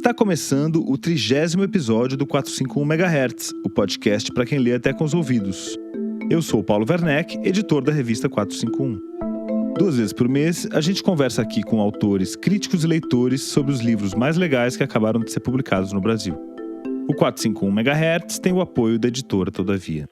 Está começando o 30º episódio do 451 MHz, o podcast para quem lê até com os ouvidos. Eu sou o Paulo Werneck, editor da revista 451. 2 vezes por mês, a gente conversa aqui com autores, críticos e leitores sobre os livros mais legais que acabaram de ser publicados no Brasil. O 451 MHz tem o apoio da editora Todavia.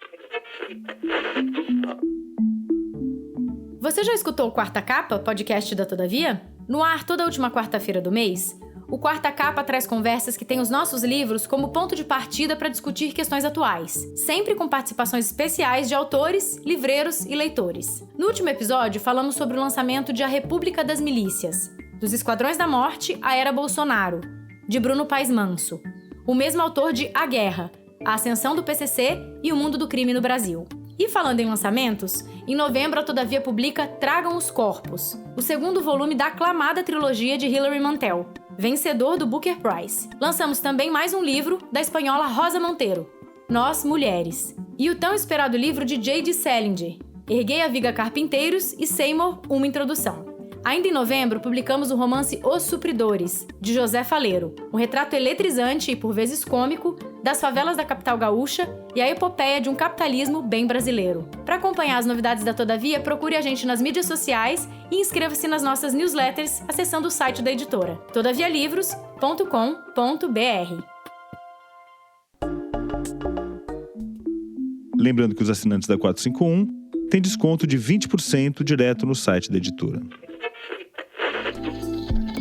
Você já escutou o Quarta Capa, podcast da Todavia? No ar toda última quarta-feira do mês, o Quarta Capa traz conversas que têm os nossos livros como ponto de partida para discutir questões atuais, sempre com participações especiais de autores, livreiros e leitores. No último episódio, falamos sobre o lançamento de A República das Milícias, dos Esquadrões da Morte à Era Bolsonaro, de Bruno Paes Manso, o mesmo autor de A Guerra, a Ascensão do PCC e o Mundo do Crime no Brasil. E falando em lançamentos, em novembro a Todavia publica Tragam os Corpos, o segundo volume da aclamada trilogia de Hilary Mantel, vencedor do Booker Prize. Lançamos também mais um livro da espanhola Rosa Monteiro, Nós, Mulheres, e o tão esperado livro de J.D. Salinger, Erguei a Viga Carpinteiros e Seymour, Uma Introdução. Ainda em novembro, publicamos o romance Os Supridores, de José Faleiro, um retrato eletrizante e por vezes cômico das favelas da capital gaúcha e a epopeia de um capitalismo bem brasileiro. Para acompanhar as novidades da Todavia, procure a gente nas mídias sociais e inscreva-se nas nossas newsletters acessando o site da editora, todavialivros.com.br. Lembrando que os assinantes da 451 têm desconto de 20% direto no site da editora.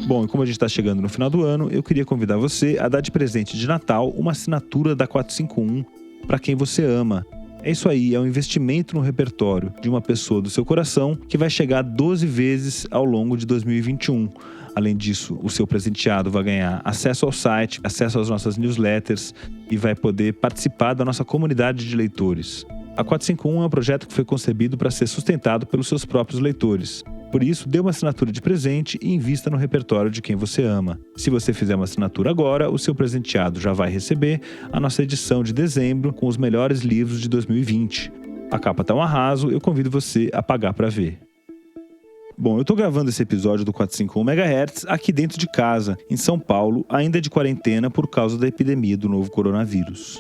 Bom, e como a gente está chegando no final do ano, eu queria convidar você a dar de presente de Natal uma assinatura da 451 para quem você ama. É isso aí, é um investimento no repertório de uma pessoa do seu coração que vai chegar 12 vezes ao longo de 2021. Além disso, o seu presenteado vai ganhar acesso ao site, acesso às nossas newsletters e vai poder participar da nossa comunidade de leitores. A 451 é um projeto que foi concebido para ser sustentado pelos seus próprios leitores. Por isso, dê uma assinatura de presente e invista no repertório de quem você ama. Se você fizer uma assinatura agora, o seu presenteado já vai receber a nossa edição de dezembro com os melhores livros de 2020. A capa tá um arraso, eu convido você a pagar para ver. Bom, eu tô gravando esse episódio do 451 MHz aqui dentro de casa, em São Paulo, ainda de quarentena por causa da epidemia do novo coronavírus.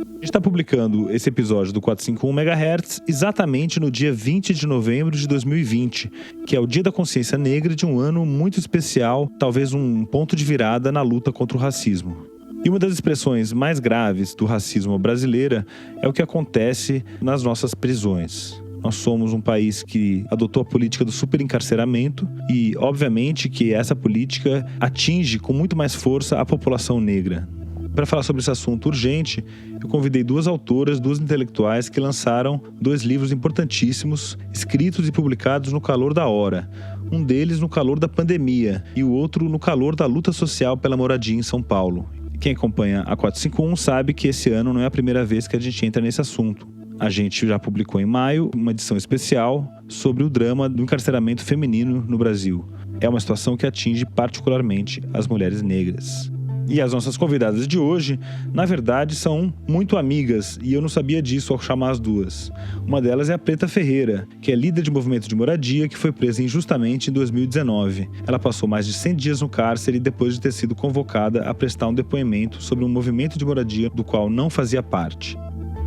A gente está publicando esse episódio do 451 MHz exatamente no dia 20 de novembro de 2020, que é o Dia da Consciência Negra de um ano muito especial, talvez um ponto de virada na luta contra o racismo. E uma das expressões mais graves do racismo brasileiro é o que acontece nas nossas prisões. Nós somos um país que adotou a política do superencarceramento e, obviamente, que essa política atinge com muito mais força a população negra. Para falar sobre esse assunto urgente, eu convidei 2 autoras, 2 intelectuais que lançaram 2 livros importantíssimos, escritos e publicados no calor da hora. Um deles no calor da pandemia e o outro no calor da luta social pela moradia em São Paulo. Quem acompanha a 451 sabe que esse ano não é a primeira vez que a gente entra nesse assunto. A gente já publicou em maio uma edição especial sobre o drama do encarceramento feminino no Brasil. É uma situação que atinge particularmente as mulheres negras. E as nossas convidadas de hoje, na verdade, são muito amigas, e eu não sabia disso ao chamar as 2. Uma delas é a Preta Ferreira, que é líder de movimento de moradia que foi presa injustamente em 2019. Ela passou mais de 100 dias no cárcere depois de ter sido convocada a prestar um depoimento sobre um movimento de moradia do qual não fazia parte.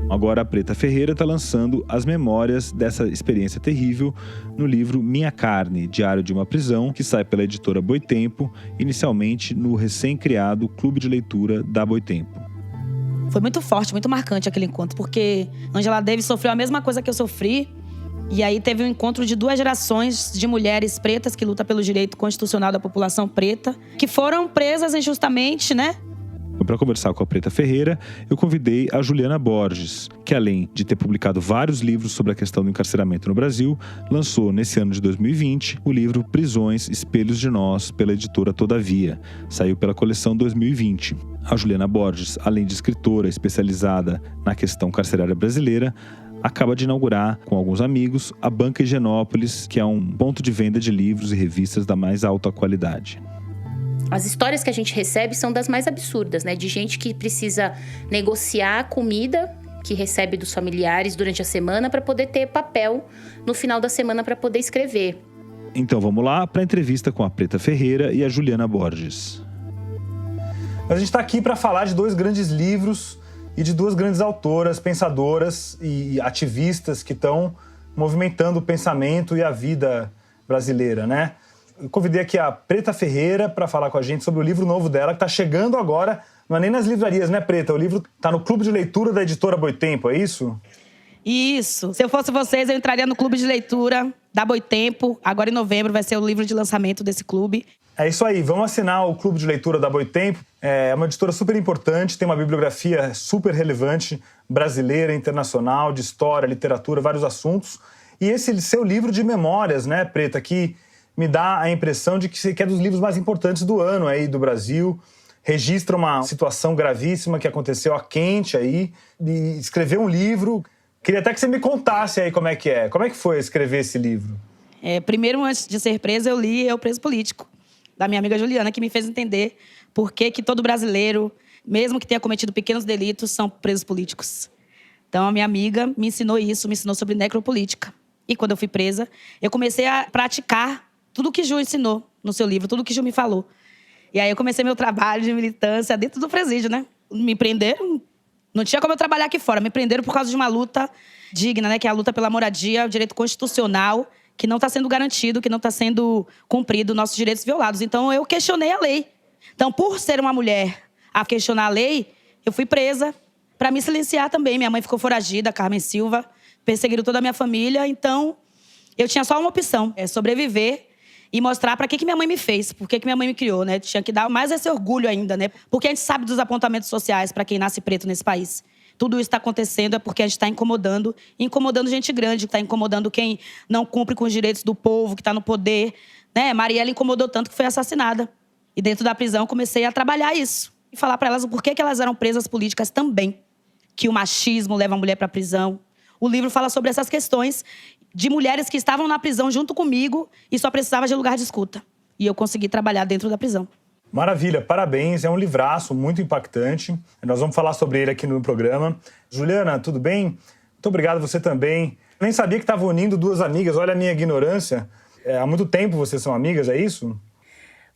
Agora a Preta Ferreira está lançando as memórias dessa experiência terrível no livro Minha Carne, Diário de uma Prisão, que sai pela editora Boitempo, inicialmente no recém-criado Clube de Leitura da Boitempo. Foi muito forte, muito marcante aquele encontro, porque Angela Davis sofreu a mesma coisa que eu sofri. E aí teve um encontro de 2 gerações de mulheres pretas que lutam pelo direito constitucional da população preta, que foram presas injustamente, né? Para conversar com a Preta Ferreira, eu convidei a Juliana Borges, que além de ter publicado vários livros sobre a questão do encarceramento no Brasil, lançou nesse ano de 2020 o livro Prisões, Espelhos de Nós, pela editora Todavia. Saiu pela coleção 2020. A Juliana Borges, além de escritora especializada na questão carcerária brasileira, acaba de inaugurar, com alguns amigos, a Banca Higienópolis, que é um ponto de venda de livros e revistas da mais alta qualidade. As histórias que a gente recebe são das mais absurdas, né? De gente que precisa negociar a comida que recebe dos familiares durante a semana para poder ter papel no final da semana para poder escrever. Então vamos lá para a entrevista com a Preta Ferreira e a Juliana Borges. Mas a gente está aqui para falar de 2 grandes livros e de 2 grandes autoras, pensadoras e ativistas que estão movimentando o pensamento e a vida brasileira, né? Eu convidei aqui a Preta Ferreira para falar com a gente sobre o livro novo dela, que está chegando agora, não é nem nas livrarias, né, Preta? O livro está no clube de leitura da editora Boitempo, é isso? Isso. Se eu fosse vocês, eu entraria no clube de leitura da Boitempo. Agora em novembro vai ser o livro de lançamento desse clube. É isso aí, vamos assinar o clube de leitura da Boitempo. É uma editora super importante, tem uma bibliografia super relevante, brasileira, internacional, de história, literatura, vários assuntos. E esse seu livro de memórias, né, Preta, que me dá a impressão de que é dos livros mais importantes do ano aí do Brasil. Registra uma situação gravíssima que aconteceu a quente aí, e escreveu um livro. Queria até que você me contasse aí como é que é. Como é que foi escrever esse livro? Primeiro, antes de ser presa, eu li Eu Preso Político, da minha amiga Juliana, que me fez entender por que todo brasileiro, mesmo que tenha cometido pequenos delitos, são presos políticos. Então, a minha amiga me ensinou isso, me ensinou sobre necropolítica. E quando eu fui presa, eu comecei a praticar tudo o que Ju ensinou no seu livro, tudo o que Ju me falou. E aí eu comecei meu trabalho de militância dentro do presídio, né? Me prenderam, não tinha como eu trabalhar aqui fora. Me prenderam por causa de uma luta digna, né? Que é a luta pela moradia, o direito constitucional, que não está sendo garantido, que não está sendo cumprido, nossos direitos violados. Então, eu questionei a lei. Então, por ser uma mulher a questionar a lei, eu fui presa para me silenciar também. Minha mãe ficou foragida, Carmen Silva, perseguiram toda a minha família. Então, eu tinha só uma opção, sobreviver e mostrar para que minha mãe me fez, por que minha mãe me criou, né? Tinha que dar mais esse orgulho ainda, né? Porque a gente sabe dos apontamentos sociais para quem nasce preto nesse país. Tudo isso está acontecendo é porque a gente está incomodando gente grande, está incomodando quem não cumpre com os direitos do povo, que está no poder, né? Marielle incomodou tanto que foi assassinada. E dentro da prisão comecei a trabalhar isso. E falar para elas o porquê que elas eram presas políticas também. Que o machismo leva a mulher para a prisão. O livro fala sobre essas questões de mulheres que estavam na prisão junto comigo e só precisavam de lugar de escuta. E eu consegui trabalhar dentro da prisão. Maravilha, parabéns. É um livraço muito impactante. Nós vamos falar sobre ele aqui no programa. Juliana, tudo bem? Muito obrigado, você também. Nem sabia que estava unindo 2 amigas. Olha a minha ignorância. Há muito tempo vocês são amigas, é isso?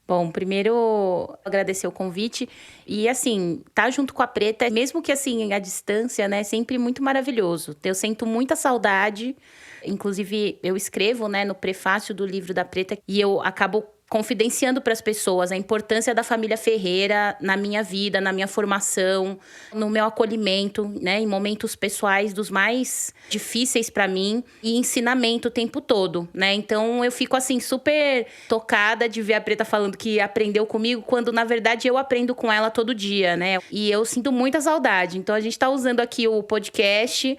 Bom, primeiro, agradecer o convite. E, assim, tá junto com a Preta, mesmo que, assim, à distância, né? Sempre muito maravilhoso. Eu sinto muita saudade. Inclusive, eu escrevo, né, no prefácio do livro da Preta, e eu acabo confidenciando para as pessoas a importância da família Ferreira na minha vida, na minha formação, no meu acolhimento, né, em momentos pessoais dos mais difíceis para mim e ensinamento o tempo todo, né? Então eu fico assim super tocada de ver a Preta falando que aprendeu comigo, quando na verdade eu aprendo com ela todo dia, né? E eu sinto muita saudade. Então a gente tá usando aqui o podcast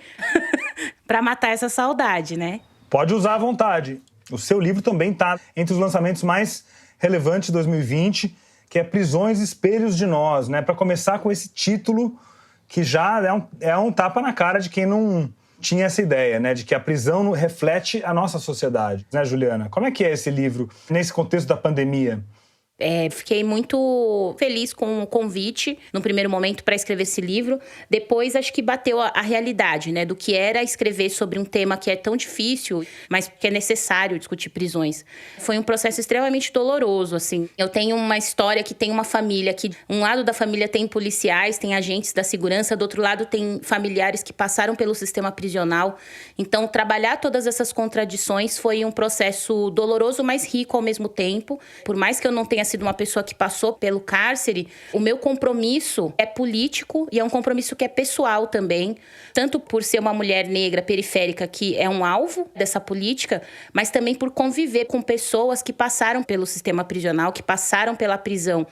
para matar essa saudade, né? Pode usar à vontade. O seu livro também está entre os lançamentos mais relevantes de 2020, que é Prisões, Espelhos de Nós, né? Para começar com esse título que já é um tapa na cara de quem não tinha essa ideia, né? De que a prisão reflete a nossa sociedade, né, Juliana? Como é que é esse livro nesse contexto da pandemia? Fiquei muito feliz com o convite, no primeiro momento, para escrever esse livro. Depois, acho que bateu a realidade, né? Do que era escrever sobre um tema que é tão difícil, mas que é necessário discutir prisões. Foi um processo extremamente doloroso, assim. Eu tenho uma história que tem uma família que... Um lado da família tem policiais, tem agentes da segurança. Do outro lado, tem familiares que passaram pelo sistema prisional. Então, trabalhar todas essas contradições foi um processo doloroso, mas rico ao mesmo tempo. Por mais que eu não tenha sido uma pessoa que passou pelo cárcere, o meu compromisso é político e é um compromisso que é pessoal também, tanto por ser uma mulher negra periférica que é um alvo dessa política, mas também por conviver com pessoas que passaram pelo sistema prisional, que passaram pela prisão.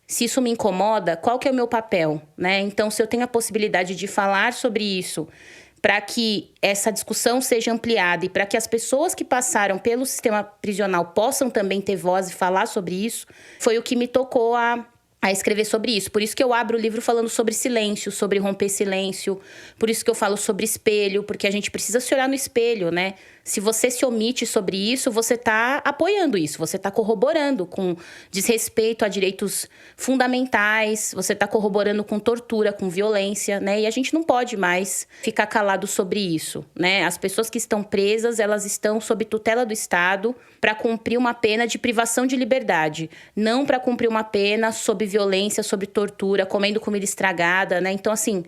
Se isso me incomoda, qual que é o meu papel, né? Então, se eu tenho a possibilidade de falar sobre isso, para que essa discussão seja ampliada e para que as pessoas que passaram pelo sistema prisional possam também ter voz e falar sobre isso, foi o que me tocou a escrever sobre isso. Por isso que eu abro o livro falando sobre silêncio, sobre romper silêncio. Por isso que eu falo sobre espelho, porque a gente precisa se olhar no espelho, né? Se você se omite sobre isso, você está apoiando isso, você está corroborando com desrespeito a direitos fundamentais, você está corroborando com tortura, com violência, né? E a gente não pode mais ficar calado sobre isso, né? As pessoas que estão presas, elas estão sob tutela do Estado para cumprir uma pena de privação de liberdade, não para cumprir uma pena sob violência, sobre tortura, comendo comida estragada, né? Então, assim,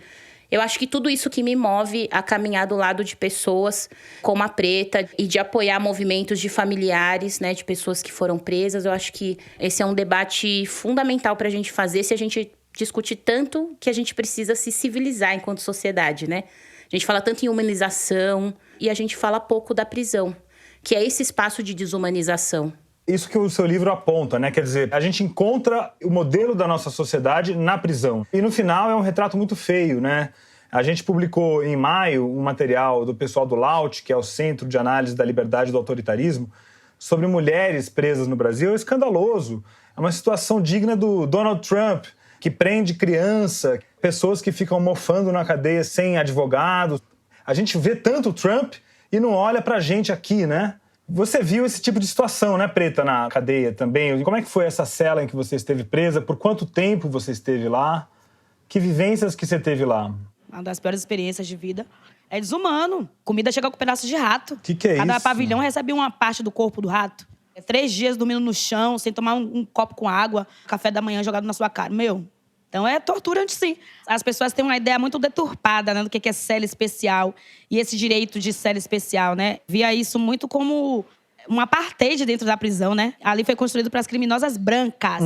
eu acho que tudo isso que me move a caminhar do lado de pessoas como a Preta e de apoiar movimentos de familiares, né, de pessoas que foram presas. Eu acho que esse é um debate fundamental para a gente fazer se a gente discute tanto que a gente precisa se civilizar enquanto sociedade, né? A gente fala tanto em humanização e a gente fala pouco da prisão, que é esse espaço de desumanização. Isso que o seu livro aponta, né? Quer dizer, a gente encontra o modelo da nossa sociedade na prisão. E no final é um retrato muito feio, né? A gente publicou em maio um material do pessoal do LAUT, que é o Centro de Análise da Liberdade e do Autoritarismo, sobre mulheres presas no Brasil. É escandaloso. É uma situação digna do Donald Trump, que prende criança, pessoas que ficam mofando na cadeia sem advogado. A gente vê tanto o Trump e não olha pra gente aqui, né? Você viu esse tipo de situação, né, Preta, na cadeia também? Como é que foi essa cela em que você esteve presa? Por quanto tempo você esteve lá? Que vivências que você teve lá? Uma das piores experiências de vida. É desumano. Comida chega com pedaços de rato. Que é Cada isso? pavilhão recebe uma parte do corpo do rato. 3 dias dormindo no chão, sem tomar um copo com água, café da manhã jogado na sua cara. Então é torturante, sim. As pessoas têm uma ideia muito deturpada, né, do que é cela especial e esse direito de cela especial, né? Via isso muito como um apartheid dentro da prisão, né? Ali foi construído para as criminosas brancas.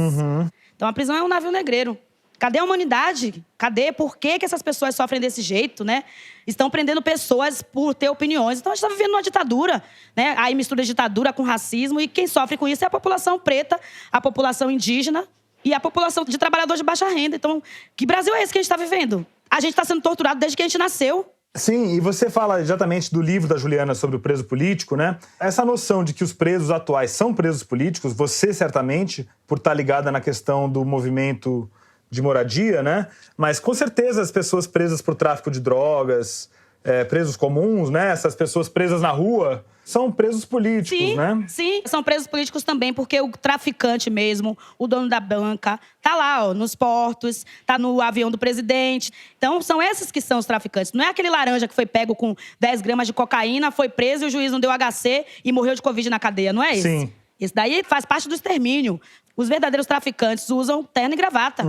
Então a prisão é um navio negreiro. Cadê a humanidade? Cadê? Por que essas pessoas sofrem desse jeito, né? Estão prendendo pessoas por ter opiniões. Então a gente está vivendo uma ditadura, né? Aí mistura ditadura com racismo e quem sofre com isso é a população preta, a população indígena e a população de trabalhadores de baixa renda. Então, que Brasil é esse que a gente está vivendo? A gente está sendo torturado desde que a gente nasceu. Sim, e você fala exatamente do livro da Juliana sobre o preso político, né? Essa noção de que os presos atuais são presos políticos, você certamente, por estar ligada na questão do movimento de moradia, né? Mas com certeza as pessoas presas por tráfico de drogas, presos comuns, né? Essas pessoas presas na rua, são presos políticos, sim, né? Sim, são presos políticos também, porque o traficante mesmo, o dono da banca, tá lá, ó, nos portos, tá no avião do presidente. Então, são esses que são os traficantes. Não é aquele laranja que foi pego com 10 gramas de cocaína, foi preso e o juiz não deu HC e morreu de Covid na cadeia, não é esse? Sim. Esse daí faz parte do extermínio. Os verdadeiros traficantes usam terno e gravata.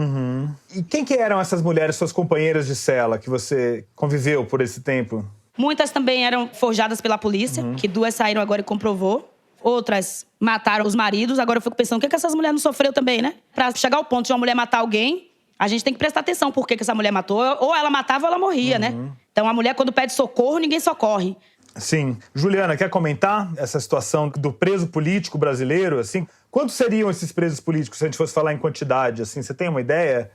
E quem que eram essas mulheres, suas companheiras de cela, que você conviveu por esse tempo? Muitas também eram forjadas pela polícia, que 2 saíram agora e comprovou. Outras mataram os maridos. Agora eu fico pensando, o que essas mulheres não sofreu também, né? Pra chegar ao ponto de uma mulher matar alguém, a gente tem que prestar atenção por que essa mulher matou. Ou ela matava ou ela morria, né? Então a mulher, quando pede socorro, ninguém socorre. Sim. Juliana, quer comentar essa situação do preso político brasileiro, assim? Quantos seriam esses presos políticos, se a gente fosse falar em quantidade, assim? Você tem uma ideia?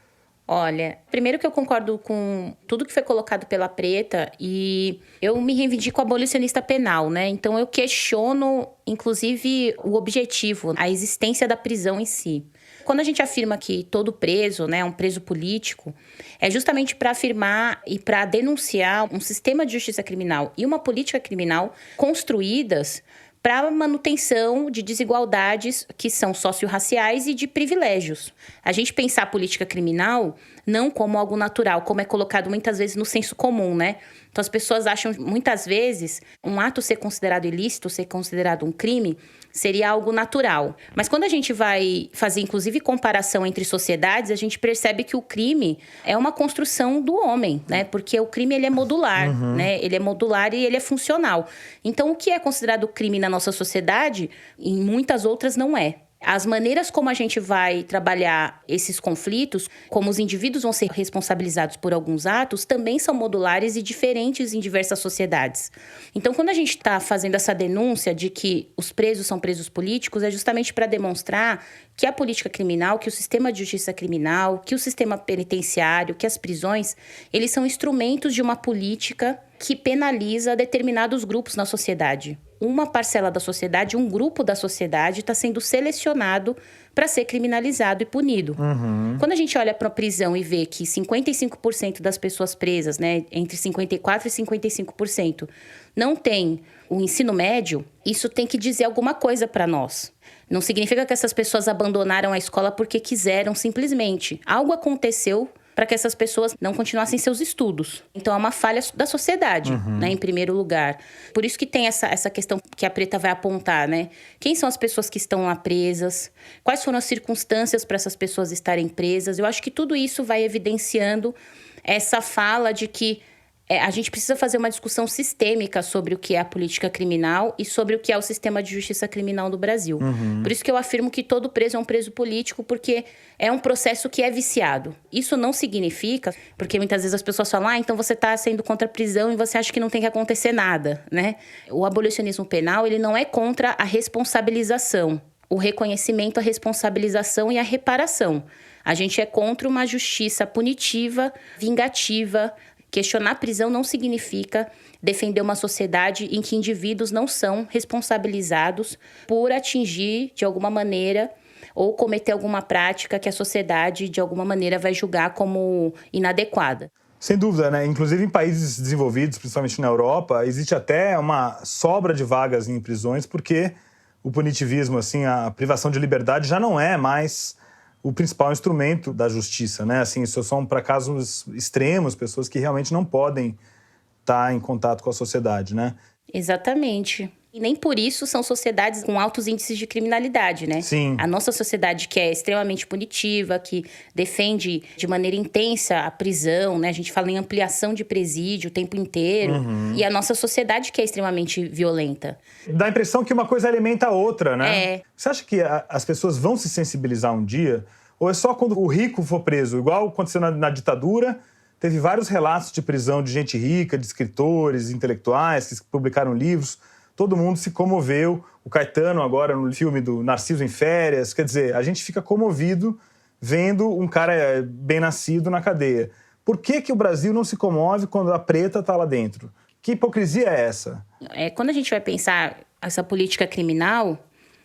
Olha, primeiro que eu concordo com tudo que foi colocado pela Preta e eu me reivindico abolicionista penal, né? Então eu questiono, inclusive, o objetivo, a existência da prisão em si. Quando a gente afirma que todo preso, né, é um preso político, é justamente para afirmar e para denunciar um sistema de justiça criminal e uma política criminal construídas para manutenção de desigualdades que são socio-raciais e de privilégios. A gente pensar a política criminal não como algo natural, como é colocado muitas vezes no senso comum, né? Então as pessoas acham, muitas vezes, um ato ser considerado ilícito, ser considerado um crime, seria algo natural. Mas quando a gente vai fazer, inclusive, comparação entre sociedades, a gente percebe que o crime é uma construção do homem, né? Porque o crime, ele é modular, né? Ele é modular e ele é funcional. Então, o que é considerado crime na nossa sociedade, em muitas outras não é. As maneiras como a gente vai trabalhar esses conflitos, como os indivíduos vão ser responsabilizados por alguns atos, também são modulares e diferentes em diversas sociedades. Então, quando a gente está fazendo essa denúncia de que os presos são presos políticos, é justamente para demonstrar que a política criminal, que o sistema de justiça criminal, que o sistema penitenciário, que as prisões, eles são instrumentos de uma política que penaliza determinados grupos na sociedade. Uma parcela da sociedade, um grupo da sociedade está sendo selecionado para ser criminalizado e punido. Quando a gente olha para a prisão e vê que 55% das pessoas presas, né, entre 54% e 55%, não tem o ensino médio, isso tem que dizer alguma coisa para nós. Não significa que essas pessoas abandonaram a escola porque quiseram simplesmente. Algo aconteceu para que essas pessoas não continuassem seus estudos. Então, é uma falha da sociedade, né, em primeiro lugar. Por isso que tem essa questão que a Preta vai apontar, né? Quem são as pessoas que estão lá presas? Quais foram as circunstâncias para essas pessoas estarem presas? Eu acho que tudo isso vai evidenciando essa fala de que a gente precisa fazer uma discussão sistêmica sobre o que é a política criminal e sobre o que é o sistema de justiça criminal do Brasil. Por isso que eu afirmo que todo preso é um preso político, porque é um processo que é viciado. Isso não significa, porque muitas vezes as pessoas falam, então você está sendo contra a prisão e você acha que não tem que acontecer nada, né? O abolicionismo penal, ele não é contra a responsabilização, o reconhecimento, a responsabilização e a reparação. A gente é contra uma justiça punitiva, vingativa. Questionar a prisão não significa defender uma sociedade em que indivíduos não são responsabilizados por atingir, de alguma maneira, ou cometer alguma prática que a sociedade, de alguma maneira, vai julgar como inadequada. Sem dúvida, né? Inclusive em países desenvolvidos, principalmente na Europa, existe até uma sobra de vagas em prisões, porque o punitivismo, assim, a privação de liberdade já não é mais o principal instrumento da justiça, né? Assim, isso são para casos extremos, pessoas que realmente não podem estar em contato com a sociedade, né? Exatamente. E nem por isso são sociedades com altos índices de criminalidade, né? Sim. A nossa sociedade, que é extremamente punitiva, que defende de maneira intensa a prisão, né? A gente fala em ampliação de presídio o tempo inteiro. E a nossa sociedade, que é extremamente violenta. Dá a impressão que uma coisa alimenta a outra, né? É. Você acha que as pessoas vão se sensibilizar um dia? Ou é só quando o rico for preso? Igual aconteceu na ditadura, teve vários relatos de prisão de gente rica, de escritores, intelectuais que publicaram livros. Todo mundo se comoveu. O Caetano agora no filme do Narciso em Férias. Quer dizer, a gente fica comovido vendo um cara bem nascido na cadeia. Por que o Brasil não se comove quando a Preta está lá dentro? Que hipocrisia é essa? Quando a gente vai pensar essa política criminal,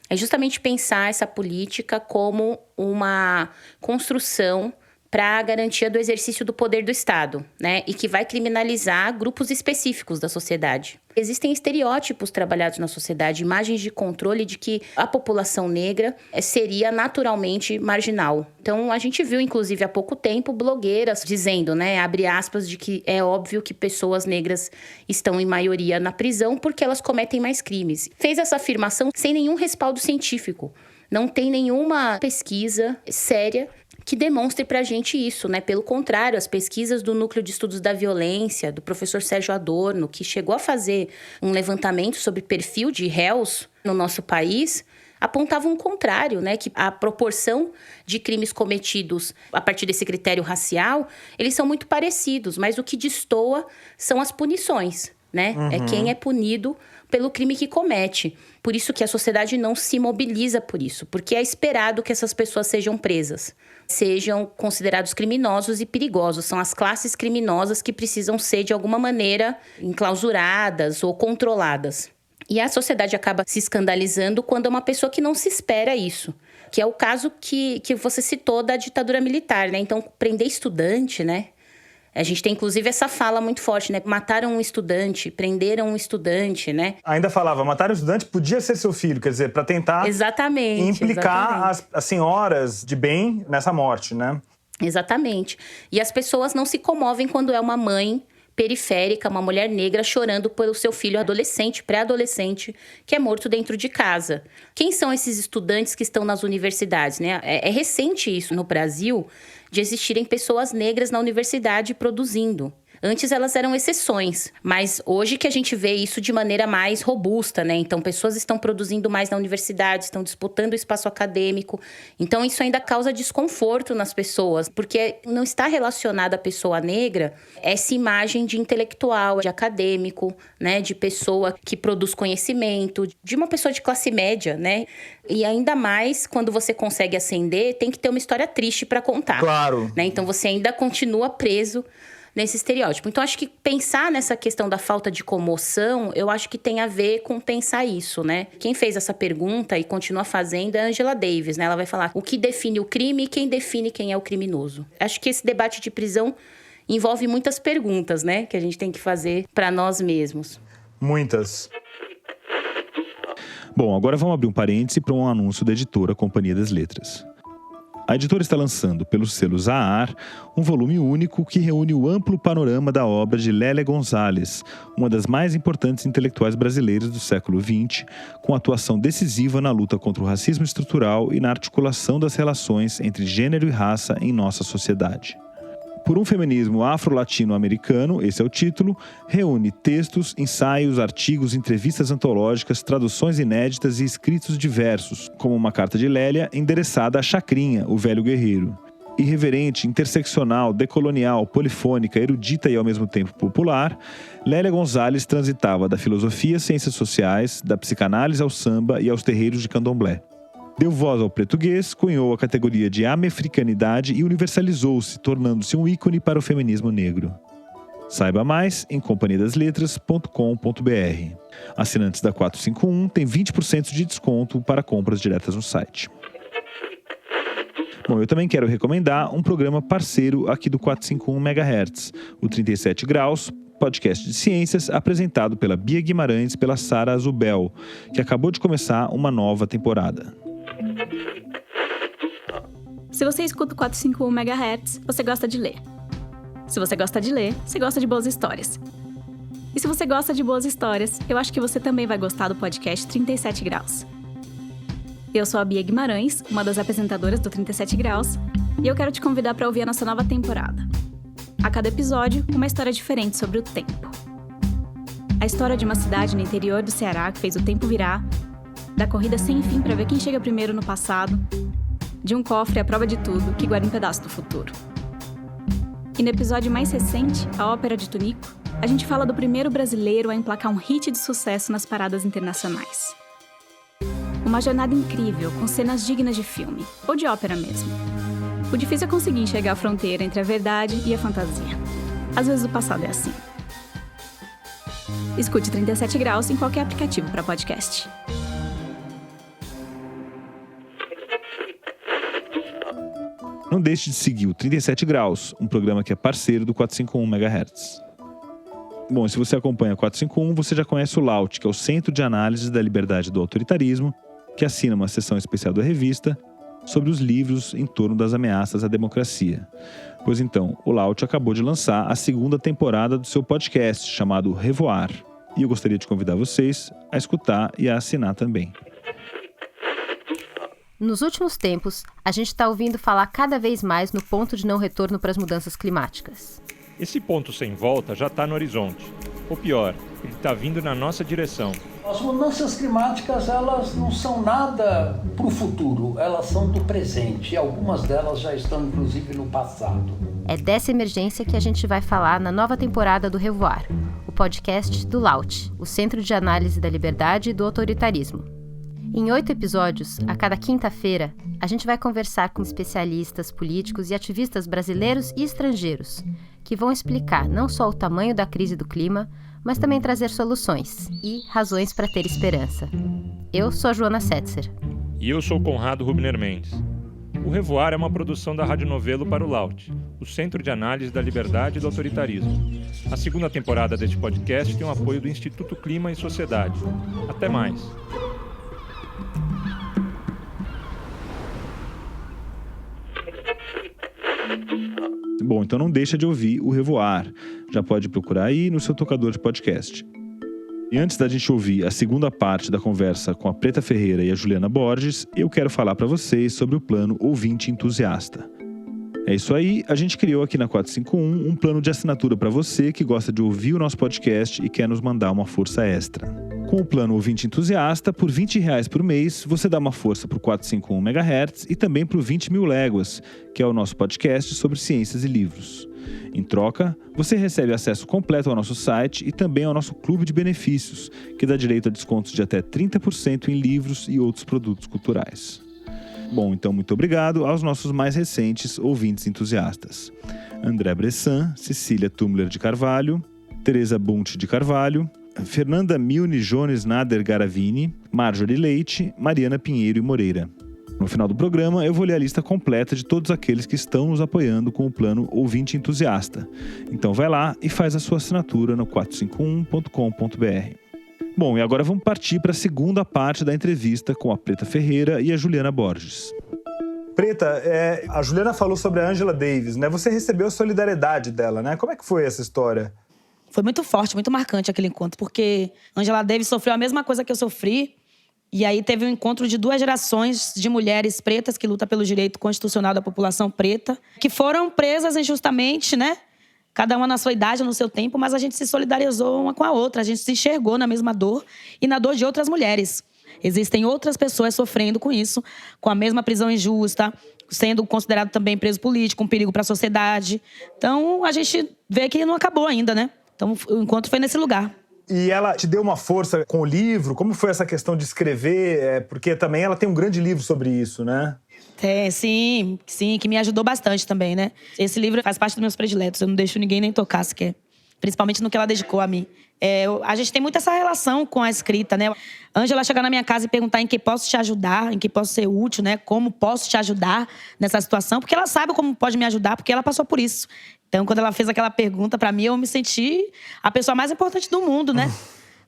é justamente pensar essa política como uma construção para a garantia do exercício do poder do Estado, né? E que vai criminalizar grupos específicos da sociedade. Existem estereótipos trabalhados na sociedade, imagens de controle de que a população negra seria naturalmente marginal. Então, a gente viu, inclusive, há pouco tempo, blogueiras dizendo, né, abre aspas, de que é óbvio que pessoas negras estão em maioria na prisão porque elas cometem mais crimes. Fez essa afirmação sem nenhum respaldo científico. Não tem nenhuma pesquisa séria que demonstre pra gente isso, né? Pelo contrário, as pesquisas do Núcleo de Estudos da Violência, do professor Sérgio Adorno, que chegou a fazer um levantamento sobre perfil de réus no nosso país, apontavam o contrário, né? Que a proporção de crimes cometidos a partir desse critério racial, eles são muito parecidos, mas o que destoa são as punições, né? É quem é punido pelo crime que comete. Por isso que a sociedade não se mobiliza por isso, porque é esperado que essas pessoas sejam presas, sejam considerados criminosos e perigosos. São as classes criminosas que precisam ser, de alguma maneira, enclausuradas ou controladas. E a sociedade acaba se escandalizando quando é uma pessoa que não se espera isso. Que é o caso que você citou da ditadura militar, né? Então, prender estudante, né? A gente tem, inclusive, essa fala muito forte, né? Mataram um estudante, prenderam um estudante, né? Ainda falava, matar um estudante podia ser seu filho, quer dizer, para tentar implicar as senhoras de bem nessa morte, né? Exatamente. E as pessoas não se comovem quando é uma mãe periférica, uma mulher negra chorando pelo seu filho adolescente, pré-adolescente, que é morto dentro de casa. Quem são esses estudantes que estão nas universidades, né? É recente isso no Brasil, de existirem pessoas negras na universidade produzindo. Antes elas eram exceções, mas hoje que a gente vê isso de maneira mais robusta, né? Então, pessoas estão produzindo mais na universidade, estão disputando o espaço acadêmico. Então, isso ainda causa desconforto nas pessoas, porque não está relacionada à pessoa negra essa imagem de intelectual, de acadêmico, né? De pessoa que produz conhecimento, de uma pessoa de classe média, né? E ainda mais, quando você consegue ascender, tem que ter uma história triste para contar. Claro. Né? Então, você ainda continua preso nesse estereótipo. Então, acho que pensar nessa questão da falta de comoção, eu acho que tem a ver com pensar isso, né? Quem fez essa pergunta e continua fazendo é a Angela Davis, né? Ela vai falar o que define o crime e quem define quem é o criminoso. Acho que esse debate de prisão envolve muitas perguntas, né? Que a gente tem que fazer para nós mesmos. Muitas. Bom, agora vamos abrir um parêntese para um anúncio da editora Companhia das Letras. A editora está lançando, pelo selo Zahar, um volume único que reúne o amplo panorama da obra de Lélia Gonzalez, uma das mais importantes intelectuais brasileiras do século XX, com atuação decisiva na luta contra o racismo estrutural e na articulação das relações entre gênero e raça em nossa sociedade. Por um feminismo afro-latino-americano, esse é o título, reúne textos, ensaios, artigos, entrevistas antológicas, traduções inéditas e escritos diversos, como uma carta de Lélia endereçada a Chacrinha, o velho guerreiro. Irreverente, interseccional, decolonial, polifônica, erudita e ao mesmo tempo popular, Lélia Gonzalez transitava da filosofia às ciências sociais, da psicanálise ao samba e aos terreiros de candomblé. Deu voz ao português, cunhou a categoria de americanidade e universalizou-se, tornando-se um ícone para o feminismo negro. Saiba mais em companhiadasletras.com.br. Assinantes da 451 têm 20% de desconto para compras diretas no site. Bom, eu também quero recomendar um programa parceiro aqui do 451 MHz, o 37 Graus, podcast de ciências apresentado pela Bia Guimarães e pela Sara Zubel, que acabou de começar uma nova temporada. Se você escuta o 451 MHz, você gosta de ler. Se você gosta de ler, você gosta de boas histórias. E se você gosta de boas histórias, eu acho que você também vai gostar do podcast 37 Graus. Eu sou a Bia Guimarães, uma das apresentadoras do 37 Graus, e eu quero te convidar para ouvir a nossa nova temporada. A cada episódio, uma história diferente sobre o tempo. A história de uma cidade no interior do Ceará que fez o tempo virar, da corrida sem fim para ver quem chega primeiro no passado, de um cofre à prova de tudo que guarda um pedaço do futuro. E no episódio mais recente, a Ópera de Tunico, a gente fala do primeiro brasileiro a emplacar um hit de sucesso nas paradas internacionais. Uma jornada incrível, com cenas dignas de filme, ou de ópera mesmo. O difícil é conseguir enxergar a fronteira entre a verdade e a fantasia. Às vezes o passado é assim. Escute 37 Graus em qualquer aplicativo para podcast. Não deixe de seguir o 37 Graus, um programa que é parceiro do 451 MHz. Bom, se você acompanha o 451, você já conhece o LAUT, que é o Centro de Análise da Liberdade e do Autoritarismo, que assina uma seção especial da revista sobre os livros em torno das ameaças à democracia. Pois então, o LAUT acabou de lançar a segunda temporada do seu podcast, chamado Revoar. E eu gostaria de convidar vocês a escutar e a assinar também. Nos últimos tempos, a gente está ouvindo falar cada vez mais no ponto de não retorno para as mudanças climáticas. Esse ponto sem volta já está no horizonte. Ou pior, ele está vindo na nossa direção. As mudanças climáticas, elas não são nada para o futuro, elas são do presente. E algumas delas já estão, inclusive, no passado. É dessa emergência que a gente vai falar na nova temporada do Revoar, o podcast do LAUT, o Centro de Análise da Liberdade e do Autoritarismo. Em 8 episódios, a cada quinta-feira, a gente vai conversar com especialistas, políticos e ativistas brasileiros e estrangeiros, que vão explicar não só o tamanho da crise do clima, mas também trazer soluções e razões para ter esperança. Eu sou a Joana Setzer. E eu sou o Conrado Rubner Mendes. O Revoar é uma produção da Rádio Novelo para o LAUT, o Centro de Análise da Liberdade e do Autoritarismo. A segunda temporada deste podcast tem o apoio do Instituto Clima e Sociedade. Até mais! Bom, então não deixa de ouvir o Revoar. Já pode procurar aí no seu tocador de podcast. E antes da gente ouvir a segunda parte da conversa com a Preta Ferreira e a Juliana Borges, eu quero falar para vocês sobre o plano Ouvinte Entusiasta. É isso aí, a gente criou aqui na 451 um plano de assinatura para você que gosta de ouvir o nosso podcast e quer nos mandar uma força extra. Com o plano Ouvinte Entusiasta, por R$20 por mês, você dá uma força para o 451 MHz e também para o 20 Mil Léguas, que é o nosso podcast sobre ciências e livros. Em troca, você recebe acesso completo ao nosso site e também ao nosso clube de benefícios, que dá direito a descontos de até 30% em livros e outros produtos culturais. Bom, então muito obrigado aos nossos mais recentes ouvintes entusiastas. André Bressan, Cecília Tumler de Carvalho, Teresa Bunte de Carvalho, Fernanda Milne Jones Nader Garavini, Marjorie Leite, Mariana Pinheiro e Moreira. No final do programa, eu vou ler a lista completa de todos aqueles que estão nos apoiando com o plano Ouvinte Entusiasta. Então vai lá e faz a sua assinatura no 451.com.br. Bom, e agora vamos partir para a segunda parte da entrevista com a Preta Ferreira e a Juliana Borges. Preta, a Juliana falou sobre a Angela Davis, né? Você recebeu a solidariedade dela, né? Como é que foi essa história? Foi muito forte, muito marcante aquele encontro, porque Angela Davis sofreu a mesma coisa que eu sofri. E aí teve um encontro de 2 gerações de mulheres pretas que lutam pelo direito constitucional da população preta, que foram presas injustamente, né? Cada uma na sua idade, no seu tempo, mas a gente se solidarizou uma com a outra. A gente se enxergou na mesma dor e na dor de outras mulheres. Existem outras pessoas sofrendo com isso, com a mesma prisão injusta, sendo considerado também preso político, um perigo para a sociedade. Então, a gente vê que não acabou ainda, né? Então, o encontro foi nesse lugar. E ela te deu uma força com o livro? Como foi essa questão de escrever? Porque também ela tem um grande livro sobre isso, né? Sim, que me ajudou bastante também, né? Esse livro faz parte dos meus prediletos, eu não deixo ninguém nem tocar sequer. Principalmente no que ela dedicou a mim. A gente tem muito essa relação com a escrita, né? Ângela chegar na minha casa e perguntar em que posso te ajudar, em que posso ser útil, né? Como posso te ajudar nessa situação, porque ela sabe como pode me ajudar, porque ela passou por isso. Então, quando ela fez aquela pergunta pra mim, eu me senti a pessoa mais importante do mundo, né?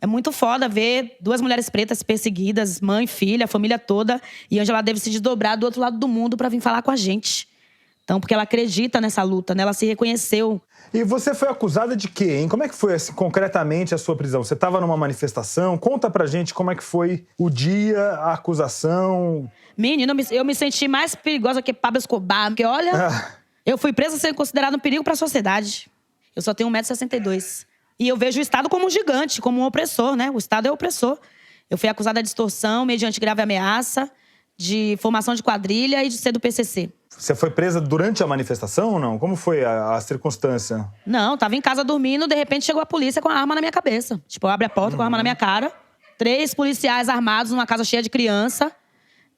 É muito foda ver 2 mulheres pretas perseguidas, mãe, filha, a família toda, e Angela Davis se desdobrar do outro lado do mundo pra vir falar com a gente. Então, porque ela acredita nessa luta, né? Ela se reconheceu. E você foi acusada de quê, hein? Como é que foi, assim, concretamente, a sua prisão? Você estava numa manifestação? Conta pra gente como é que foi o dia, a acusação. Menina, eu me senti mais perigosa que Pablo Escobar. Porque, olha, eu fui presa sendo considerada um perigo pra sociedade. Eu só tenho 1,62 m. E eu vejo o Estado como um gigante, como um opressor, né? O Estado é opressor. Eu fui acusada de extorsão, mediante grave ameaça, de formação de quadrilha e de ser do PCC. Você foi presa durante a manifestação ou não? Como foi a circunstância? Não, tava em casa dormindo, de repente chegou a polícia com a arma na minha cabeça. Tipo, abre a porta com a arma na minha cara. 3 policiais armados numa casa cheia de criança,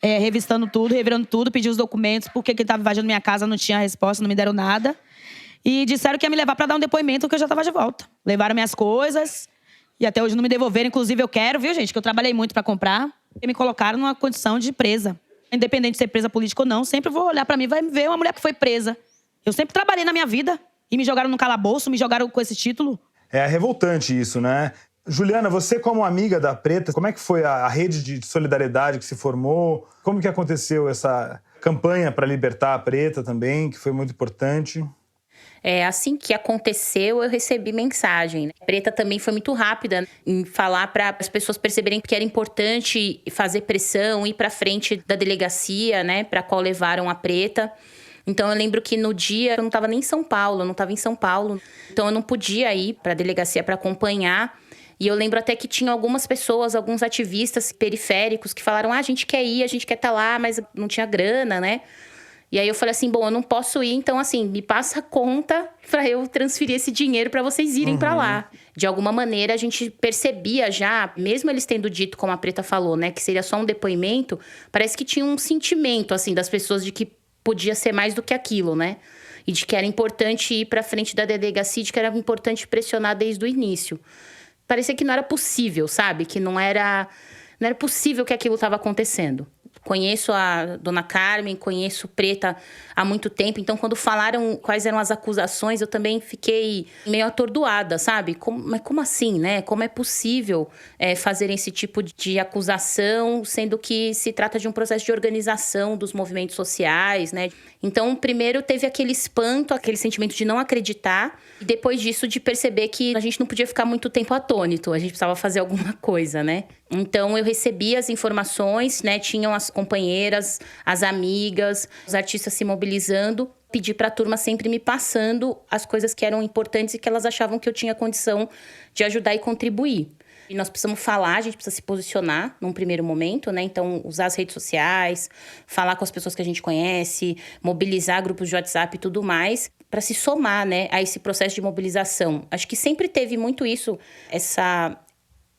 revistando tudo, revirando tudo, pediu os documentos, por que tava invadindo minha casa, não tinha resposta, não me deram nada. E disseram que ia me levar pra dar um depoimento, que eu já tava de volta. Levaram minhas coisas e até hoje não me devolveram. Inclusive, eu quero, viu, gente, que eu trabalhei muito pra comprar. E me colocaram numa condição de presa. Independente de ser presa política ou não, sempre vou olhar pra mim e vai ver uma mulher que foi presa. Eu sempre trabalhei na minha vida. E me jogaram no calabouço, me jogaram com esse título. É revoltante isso, né? Juliana, você como amiga da Preta, como é que foi a rede de solidariedade que se formou? Como que aconteceu essa campanha para libertar a Preta também, que foi muito importante? Assim que aconteceu, eu recebi mensagem. A Preta também foi muito rápida em falar para as pessoas perceberem que era importante fazer pressão, ir para frente da delegacia, né, para qual levaram a Preta. Então, eu lembro que no dia eu não estava nem em São Paulo, eu não estava em São Paulo. Então, eu não podia ir para a delegacia para acompanhar. E eu lembro até que tinha algumas pessoas, alguns ativistas periféricos que falaram: a gente quer ir, a gente quer estar lá, mas não tinha grana, né? E aí eu falei assim, bom, eu não posso ir, então assim, me passa a conta para eu transferir esse dinheiro para vocês irem para lá. De alguma maneira a gente percebia já, mesmo eles tendo dito, como a Preta falou, né, que seria só um depoimento, parece que tinha um sentimento, assim, das pessoas de que podia ser mais do que aquilo, né? E de que era importante ir para frente da delegacia, de que era importante pressionar desde o início. Parecia que não era possível, sabe? Que não era possível que aquilo estava acontecendo. Conheço a Dona Carmen, conheço Preta há muito tempo. Então, quando falaram quais eram as acusações, eu também fiquei meio atordoada, sabe? Mas como assim, né? Como é possível fazer esse tipo de acusação, sendo que se trata de um processo de organização dos movimentos sociais, né? Então, primeiro teve aquele espanto, aquele sentimento de não acreditar. E depois disso, de perceber que a gente não podia ficar muito tempo atônito. A gente precisava fazer alguma coisa, né? Então, eu recebi as informações, né? Tinham as companheiras, as amigas, os artistas se mobilizando. Pedi para a turma sempre me passando as coisas que eram importantes e que elas achavam que eu tinha condição de ajudar e contribuir. E nós precisamos falar, a gente precisa se posicionar num primeiro momento, né? Então, usar as redes sociais, falar com as pessoas que a gente conhece, mobilizar grupos de WhatsApp e tudo mais, para se somar, né, a esse processo de mobilização. Acho que sempre teve muito isso,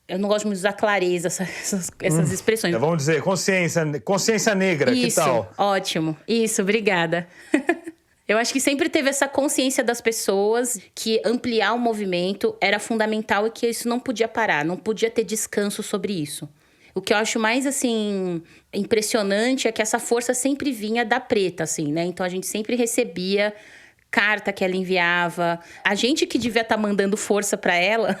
eu não gosto muito de usar clareza, essas expressões. Vamos dizer, consciência negra, isso, que tal? Ótimo. Isso, obrigada. Eu acho que sempre teve essa consciência das pessoas que ampliar o movimento era fundamental e que isso não podia parar, não podia ter descanso sobre isso. O que eu acho mais, assim, impressionante é que essa força sempre vinha da Preta, assim, né? Então, a gente sempre recebia carta que ela enviava. A gente que devia estar mandando força para ela,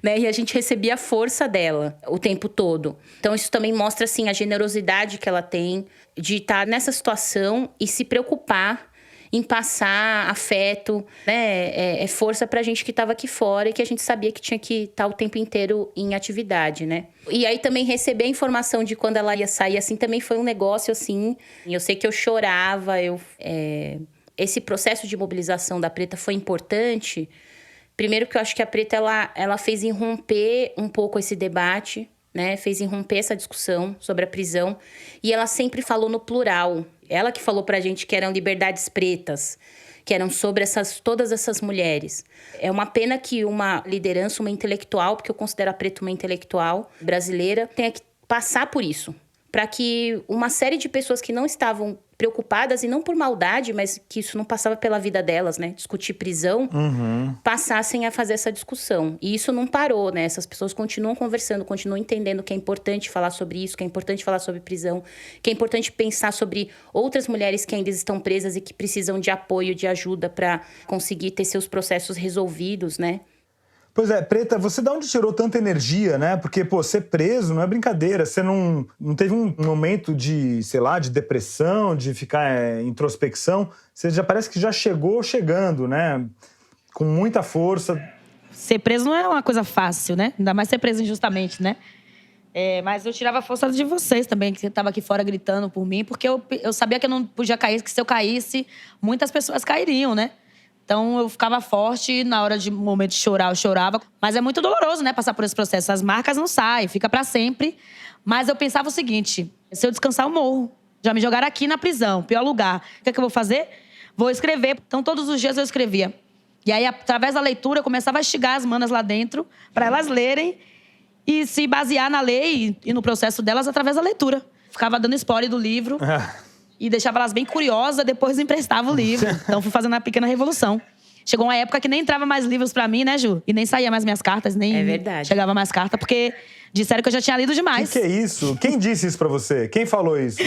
né? E a gente recebia a força dela o tempo todo. Então, isso também mostra, assim, a generosidade que ela tem de estar nessa situação e se preocupar em passar afeto, né? Força pra gente que estava aqui fora e que a gente sabia que tinha que estar o tempo inteiro em atividade, né? E aí também receber a informação de quando ela ia sair, assim, também foi um negócio, assim... Eu sei que eu chorava, Esse processo de mobilização da Preta foi importante. Primeiro que eu acho que a Preta, ela fez irromper um pouco esse debate, né? Fez irromper essa discussão sobre a prisão. E ela sempre falou no plural. Ela que falou pra gente que eram liberdades pretas, que eram sobre todas essas mulheres. É uma pena que uma liderança, uma intelectual, porque eu considero a Preta uma intelectual brasileira, tenha que passar por isso. Para que uma série de pessoas que não estavam preocupadas, e não por maldade, mas que isso não passava pela vida delas, né? Discutir prisão, passassem a fazer essa discussão. E isso não parou, né? Essas pessoas continuam conversando, continuam entendendo que é importante falar sobre isso, que é importante falar sobre prisão, que é importante pensar sobre outras mulheres que ainda estão presas e que precisam de apoio, de ajuda para conseguir ter seus processos resolvidos, né? Pois é, Preta, você de onde tirou tanta energia, né? Porque, ser preso não é brincadeira. Você não teve um momento de, sei lá, de depressão, de ficar em introspecção. Você já parece que já chegou chegando, né? Com muita força. Ser preso não é uma coisa fácil, né? Ainda mais ser preso injustamente, né? Mas eu tirava a força de vocês também, que você estava aqui fora gritando por mim. Porque eu sabia que eu não podia cair, que se eu caísse, muitas pessoas cairiam, né? Então, eu ficava forte, na hora de momento de chorar, eu chorava. Mas é muito doloroso, né, passar por esse processo. As marcas não saem, fica pra sempre. Mas eu pensava o seguinte, se eu descansar, eu morro. Já me jogaram aqui na prisão, pior lugar. O que é que eu vou fazer? Vou escrever. Então, todos os dias eu escrevia. E aí, através da leitura, eu começava a instigar as manas lá dentro, pra elas lerem e se basear na lei e no processo delas através da leitura. Ficava dando spoiler do livro. E deixava elas bem curiosas, depois emprestava o livro. Então, fui fazendo a pequena revolução. Chegou uma época que nem entrava mais livros pra mim, né, Ju? E nem saía mais minhas cartas, nem É verdade. chegava mais carta, porque disseram que eu já tinha lido demais. Que é isso? Quem disse isso pra você? Quem falou isso?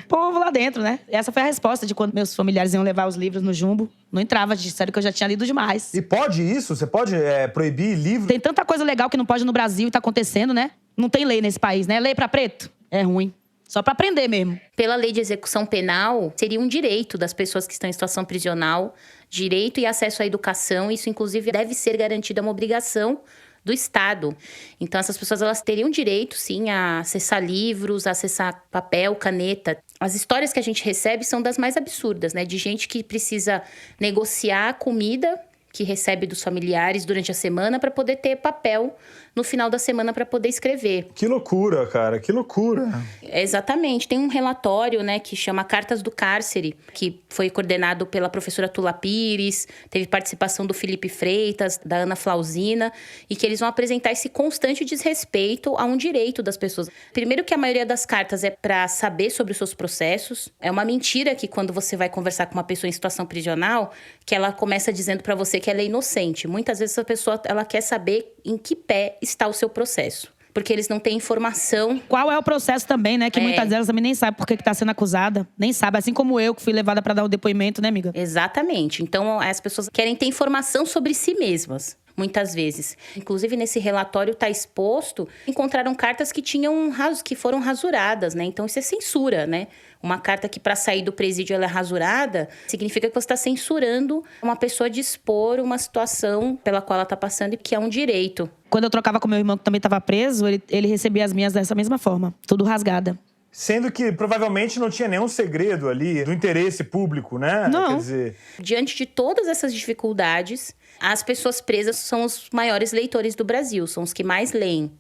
Povo lá dentro, né? Essa foi a resposta de quando meus familiares iam levar os livros no jumbo. Não entrava, disseram que eu já tinha lido demais. E pode isso? Você pode proibir livro? Tem tanta coisa legal que não pode no Brasil e tá acontecendo, né? Não tem lei nesse país, né? Lei pra preto? É ruim. Só para aprender mesmo. Pela lei de execução penal, seria um direito das pessoas que estão em situação prisional, direito e acesso à educação. Isso, inclusive, deve ser garantido, uma obrigação do Estado. Então, essas pessoas, elas teriam direito, sim, a acessar livros, a acessar papel, caneta. As histórias que a gente recebe são das mais absurdas, né? De gente que precisa negociar comida que recebe dos familiares durante a semana para poder ter papel no final da semana para poder escrever. Que loucura, cara, que loucura. Exatamente. Tem um relatório, né, que chama Cartas do Cárcere, que foi coordenado pela professora Tula Pires, teve participação do Felipe Freitas, da Ana Flausina, e que eles vão apresentar esse constante desrespeito a um direito das pessoas. Primeiro que a maioria das cartas é para saber sobre os seus processos. É uma mentira que quando você vai conversar com uma pessoa em situação prisional, que ela começa dizendo para você que ela é inocente. Muitas vezes essa pessoa, ela quer saber em que pé está o seu processo. Porque eles não têm informação. Qual é o processo também, né? Que muitas delas também nem sabem por que está sendo acusada. Nem sabe, assim como eu, que fui levada para dar o depoimento, né, amiga? Exatamente. Então, as pessoas querem ter informação sobre si mesmas. Muitas vezes. Inclusive, nesse relatório está exposto, encontraram cartas que foram rasuradas, né? Então, isso é censura, né? Uma carta que, para sair do presídio, ela é rasurada, significa que você está censurando uma pessoa de expor uma situação pela qual ela está passando e que é um direito. Quando eu trocava com meu irmão, que também estava preso, ele recebia as minhas dessa mesma forma, tudo rasgada. Sendo que provavelmente não tinha nenhum segredo ali do interesse público, né? Não. Quer dizer... Diante de todas essas dificuldades, as pessoas presas são os maiores leitores do Brasil, são os que mais leem.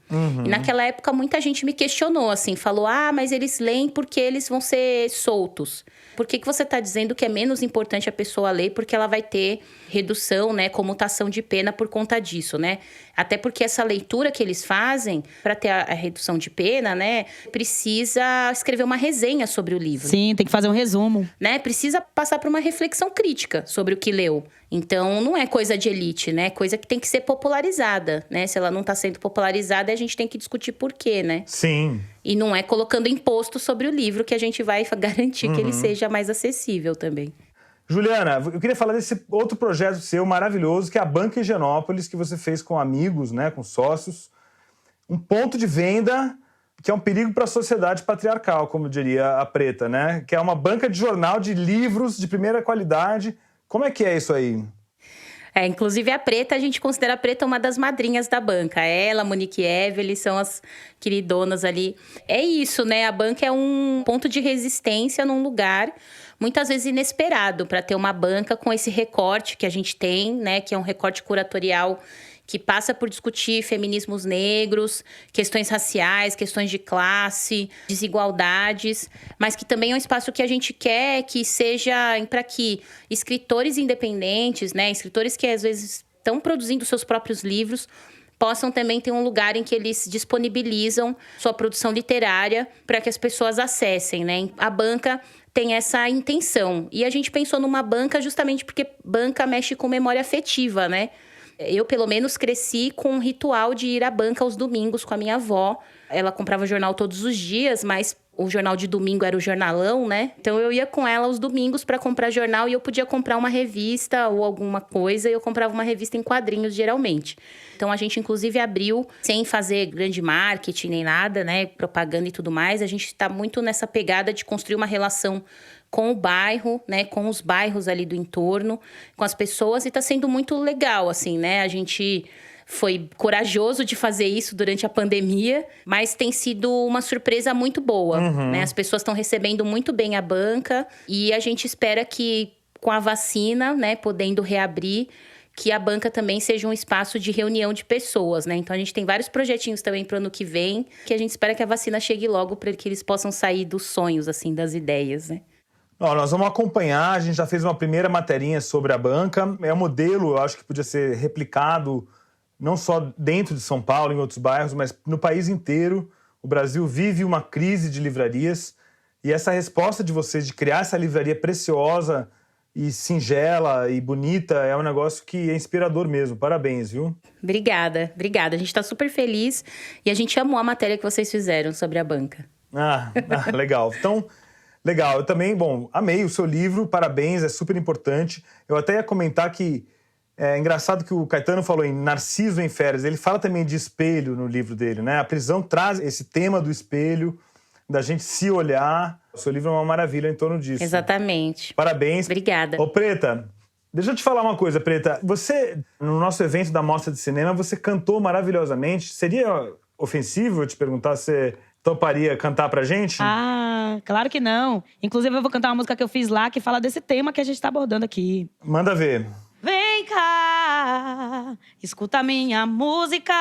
E naquela época, muita gente me questionou, assim, falou, mas eles leem porque eles vão ser soltos. Por que você está dizendo que é menos importante a pessoa ler porque ela vai ter redução, né, comutação de pena por conta disso, né? Até porque essa leitura que eles fazem, para ter a redução de pena, né, precisa escrever uma resenha sobre o livro. Sim, tem que fazer um resumo. Né? Precisa passar por uma reflexão crítica sobre o que leu. Então, não é coisa de elite, né? Coisa que tem que ser popularizada, né? Se ela não está sendo popularizada, a gente tem que discutir por quê, né? Sim. E não é colocando imposto sobre o livro que a gente vai garantir que ele seja mais acessível também. Juliana, eu queria falar desse outro projeto seu maravilhoso, que é a Banca Higienópolis, que você fez com amigos, né, com sócios. Um ponto de venda que é um perigo para a sociedade patriarcal, como diria a Preta, né? Que é uma banca de jornal de livros de primeira qualidade. Como é que é isso aí? Inclusive a Preta, a gente considera a Preta uma das madrinhas da banca. Ela, Monique e Evelyn são as queridonas ali. É isso, né? A banca é um ponto de resistência num lugar muitas vezes inesperado para ter uma banca com esse recorte que a gente tem, né? Que é um recorte curatorial que passa por discutir feminismos negros, questões raciais, questões de classe, desigualdades, mas que também é um espaço que a gente quer que seja para que escritores independentes, né, escritores que às vezes estão produzindo seus próprios livros, possam também ter um lugar em que eles disponibilizam sua produção literária para que as pessoas acessem, né? A banca tem essa intenção. E a gente pensou numa banca justamente porque banca mexe com memória afetiva, né? Eu, pelo menos, cresci com um ritual de ir à banca aos domingos com a minha avó. Ela comprava jornal todos os dias, mas o jornal de domingo era o jornalão, né? Então, eu ia com ela aos domingos para comprar jornal e eu podia comprar uma revista ou alguma coisa. E eu comprava uma revista em quadrinhos, geralmente. Então, a gente, inclusive, abriu, sem fazer grande marketing nem nada, né? Propaganda e tudo mais. A gente está muito nessa pegada de construir uma relação com o bairro, né, com os bairros ali do entorno, com as pessoas, e tá sendo muito legal, assim, né? A gente foi corajoso de fazer isso durante a pandemia, mas tem sido uma surpresa muito boa, né? As pessoas estão recebendo muito bem a banca e a gente espera que, com a vacina, né, podendo reabrir, que a banca também seja um espaço de reunião de pessoas, né? Então, a gente tem vários projetinhos também para o ano que vem, que a gente espera que a vacina chegue logo para que eles possam sair dos sonhos, assim, das ideias, né? Nós vamos acompanhar, a gente já fez uma primeira materinha sobre a banca. É um modelo, eu acho que podia ser replicado não só dentro de São Paulo, em outros bairros, mas no país inteiro. O Brasil vive uma crise de livrarias e essa resposta de vocês de criar essa livraria preciosa e singela e bonita é um negócio que é inspirador mesmo. Parabéns, viu? Obrigada. A gente está super feliz e a gente amou a matéria que vocês fizeram sobre a banca. Legal. Então, legal. Eu também, amei o seu livro, parabéns, é super importante. Eu até ia comentar que é engraçado que o Caetano falou em Narciso em Férias, ele fala também de espelho no livro dele, né? A prisão traz esse tema do espelho, da gente se olhar. O seu livro é uma maravilha em torno disso. Exatamente. Parabéns. Obrigada. Ô, Preta, deixa eu te falar uma coisa, Preta. Você, no nosso evento da Mostra de Cinema, você cantou maravilhosamente. Seria ofensivo eu te perguntar se você toparia cantar pra gente? Claro que não. Inclusive, eu vou cantar uma música que eu fiz lá que fala desse tema que a gente tá abordando aqui. Manda ver. Vem cá, escuta minha música,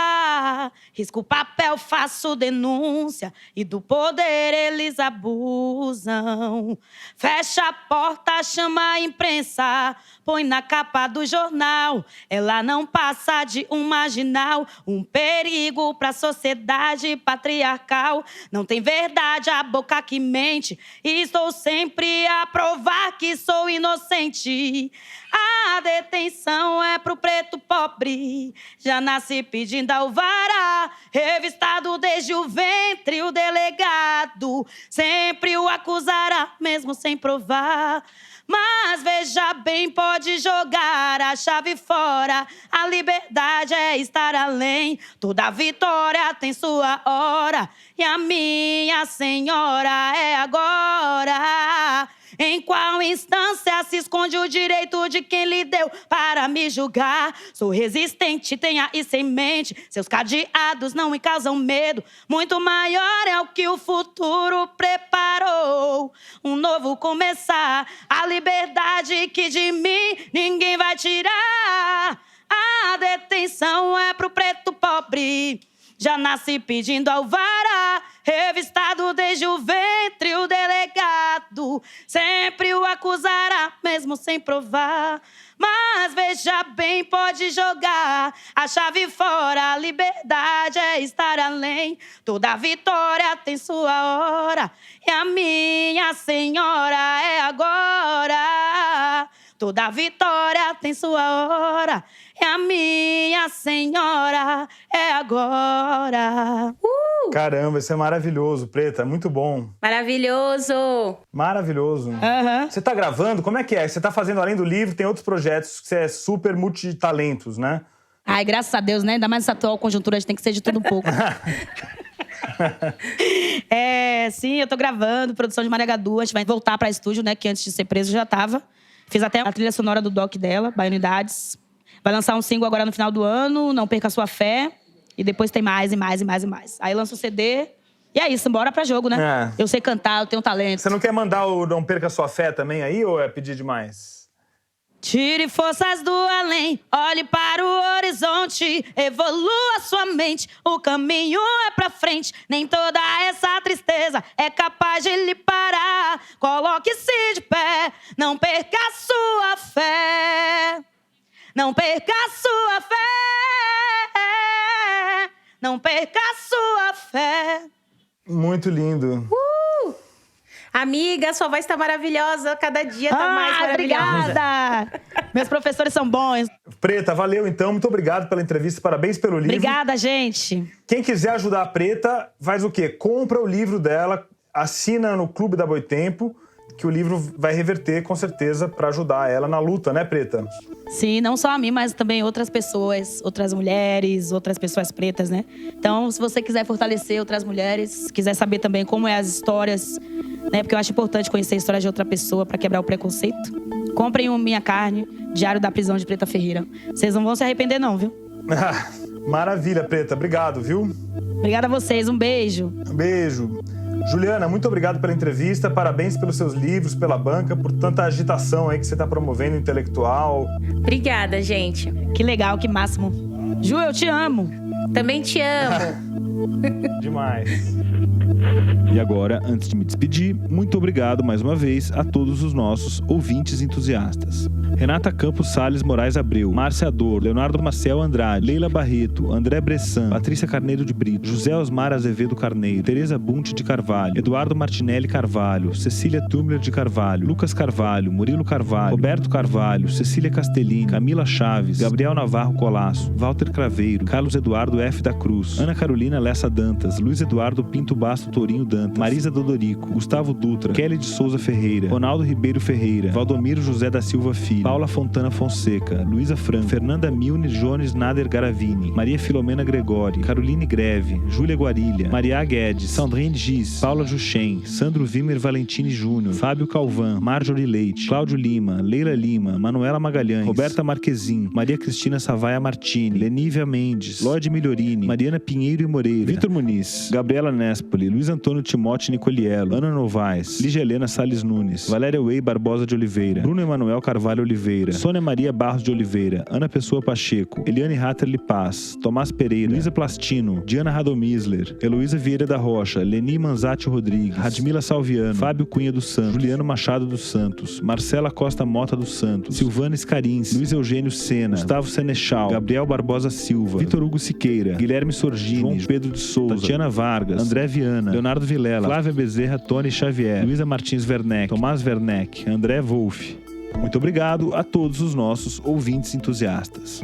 risco o papel, faço denúncia e do poder eles abusam. Fecha a porta, chama a imprensa, põe na capa do jornal. Ela não passa de um marginal, um perigo pra sociedade patriarcal. Não tem verdade, a boca que mente, e estou sempre a provar que sou inocente. A detenção é pro preto pobre, já nasce pedindo alvará. Revistado desde o ventre, o delegado sempre o acusará, mesmo sem provar. Mas veja bem, pode jogar a chave fora. A liberdade é estar além. Toda vitória tem sua hora, e a minha senhora é agora. Em qual instância se esconde o direito de quem lhe deu para me julgar? Sou resistente, tenha isso em mente. Seus cadeados não me causam medo. Muito maior é o que o futuro preparou. Um novo começar, a liberdade que de mim ninguém vai tirar. A detenção é pro preto pobre, já nasce pedindo alvará. Revistado desde o ventre, o delegado sempre o acusará, mesmo sem provar. Mas veja bem, pode jogar a chave fora. A liberdade é estar além. Toda vitória tem sua hora, e a minha senhora é agora. Toda vitória tem sua hora, e a minha senhora é agora. Caramba, isso é maravilhoso, Preta. Muito bom. Maravilhoso! Maravilhoso. Aham. Você tá gravando? Como é que é? Você tá fazendo, além do livro, tem outros projetos que você é super multitalentos, né? Ai, graças a Deus, né? Ainda mais nessa atual conjuntura, a gente tem que ser de tudo um pouco. Sim, eu tô gravando, produção de Maria Gadu. A gente vai voltar pra estúdio, né? Que antes de ser preso já tava. Fiz até a trilha sonora do doc dela, Baianidades. Vai lançar um single agora no final do ano, Não Perca a Sua Fé. E depois tem mais e mais e mais e mais. Aí lança o CD. E é isso, bora pra jogo, né? Eu sei cantar, eu tenho talento. Você não quer mandar o Não Perca a Sua Fé também aí, ou é pedir demais? Tire forças do além, olhe para o horizonte, evolua sua mente, o caminho é pra frente, nem toda essa tristeza é capaz de lhe parar. Coloque-se de pé, não perca a sua fé, não perca a sua fé, não perca a sua fé. Muito lindo. Amiga, sua voz tá maravilhosa, cada dia tá mais maravilhosa. Obrigada! Meus professores são bons. Preta, valeu então. Muito obrigado pela entrevista, parabéns pelo livro. Obrigada, gente. Quem quiser ajudar a Preta, faz o quê? Compra o livro dela, assina no Clube da Boitempo, que o livro vai reverter, com certeza, para ajudar ela na luta, né, Preta? Sim, não só a mim, mas também outras pessoas, outras mulheres, outras pessoas pretas, né? Então, se você quiser fortalecer outras mulheres, quiser saber também como é as histórias, né? Porque eu acho importante conhecer a história de outra pessoa para quebrar o preconceito. Comprem o Minha Carne, Diário da Prisão de Preta Ferreira. Vocês não vão se arrepender não, viu? Maravilha, Preta. Obrigado, viu? Obrigada a vocês. Um beijo. Um beijo. Juliana, muito obrigado pela entrevista. Parabéns pelos seus livros, pela banca, por tanta agitação aí que você está promovendo, intelectual. Obrigada, gente. Que legal, que máximo. Ju, eu te amo. Também te amo. Demais. E agora, antes de me despedir, muito obrigado mais uma vez a todos os nossos ouvintes entusiastas. Renata Campos Salles Moraes Abreu, Márcia Dor, Leonardo Maciel Andrade, Leila Barreto, André Bressan, Patrícia Carneiro de Brito, José Osmar Azevedo Carneiro, Tereza Bunte de Carvalho, Eduardo Martinelli Carvalho, Cecília Tumler de Carvalho, Lucas Carvalho, Murilo Carvalho, Roberto Carvalho, Cecília Castellini, Camila Chaves, Gabriel Navarro Colasso, Walter Craveiro, Carlos Eduardo F. da Cruz, Ana Carolina Lessa Dantas, Luiz Eduardo Pinto Basto Tourinho Dantas, Marisa Dodorico, Gustavo Dutra, Kelly de Souza Ferreira, Ronaldo Ribeiro Ferreira, Valdomiro José da Silva Filho, Paula Fontana Fonseca, Luísa Franco, Fernanda Milner Jones Nader Garavini, Maria Filomena Gregori, Caroline Greve, Júlia Guarilha, Maria Guedes, Sandrine Giz, Paula Juchen, Sandro Vimer Valentini Júnior, Fábio Calvan, Marjorie Leite, Cláudio Lima, Leila Lima, Manuela Magalhães, Roberta Marquezin, Maria Cristina Savaia Martini, Lenívia Mendes, Lloyd Milhorini, Mariana Pinheiro e Moreira, Vitor Muniz, Gabriela Nespoli, Luiz Antônio Timote Nicoliello, Ana Novaes, Lígia Helena Salles Nunes, Valéria Way Barbosa de Oliveira, Bruno Emanuel Carvalho Oliveira, Sônia Maria Barros de Oliveira, Ana Pessoa Pacheco, Eliane Hatterli Paz, Tomás Pereira, Luísa Plastino, Diana Radomisler, Heloísa Vieira da Rocha, Leni Manzati Rodrigues, Radmila Salviano, Fábio Cunha dos Santos, Juliano Machado dos Santos, Marcela Costa Mota dos Santos, Silvana Scarins, Luiz Eugênio Sena, Gustavo Senechal, Gabriel Barbosa Silva, Vitor Hugo Siqueira, Guilherme Sorgini, João Pedro de Souza, Tatiana Vargas, André Viana, Leonardo Vilela, Flávia Bezerra, Tony Xavier, Luísa Martins Werneck, Tomás Werneck, André Wolff. Muito obrigado a todos os nossos ouvintes entusiastas.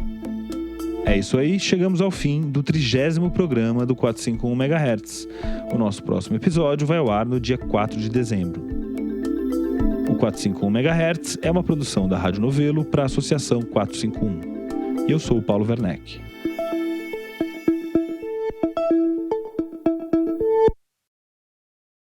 É isso aí, chegamos ao fim do 30º programa do 451 MHz. O nosso próximo episódio vai ao ar no dia 4 de dezembro. O 451 MHz é uma produção da Rádio Novelo para a Associação 451. E eu sou o Paulo Werneck.